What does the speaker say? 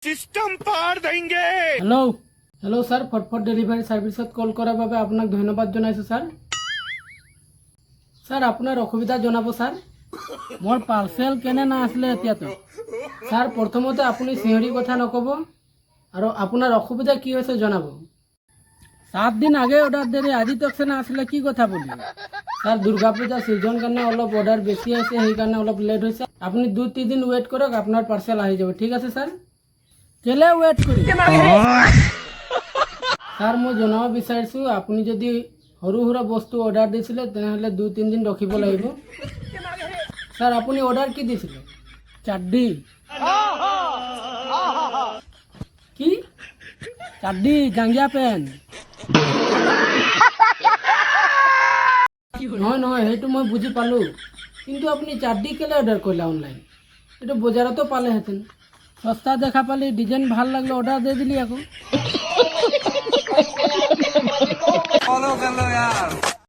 System पार देंगे। Hello hello sir, फटफट डेलिभारी सार्विसत कल करार বাবে আপোনাক ধন্যবাদ জনাইছো স্যার। স্যার আপনার অসুবিধা জনাব স্যার। মোর পার্সেল কেনে না আসলে এতিয়াতো স্যার। প্রথমতে আপনি সিঁহরি কথা নকব আর আপনার অসুবিধা কি হয়েছে জনাব। 7 দিন আগে অর্ডার দেরি আজি তক না আসলে কি কথা বলি স্যার। দুর্গা পূজা সিজন কারণে অলপ অর্ডার বেশি আছে, সেই কারণে অলপ লেট হয়েছে। আপনি 2-3 দিন ওয়েট করক, আপনার পার্সেল আহি যাব। ঠিক আছে স্যার, কেলে ওয়েট করি স্যার। মই জনাব বিচাৰিছো আপুনি যদি সৰু সুৰা বস্তু অৰ্ডাৰ দিছিলে তেনেহ'লে 2-3 দিন ৰখিব লাগিব স্যাৰ। আপুনি অৰ্ডাৰ কি দিছিলে? চাড্ডি। কি চাড্ডি? জাঙ্গিয়া পেন? নহয় নহয়, সেইটো মই বুজি পালোঁ, কিন্তু আপুনি চাড্ডি কেলে অৰ্ডাৰ কৰিলে অনলাইন? এইটো বজাৰতো পালেহেঁতেন। সস্তা দেখা পালি, ডিজাইন ভাল লাগলে অৰ্ডাৰ দিয়ে দিলি আকৌ। ফলো कर लो यार।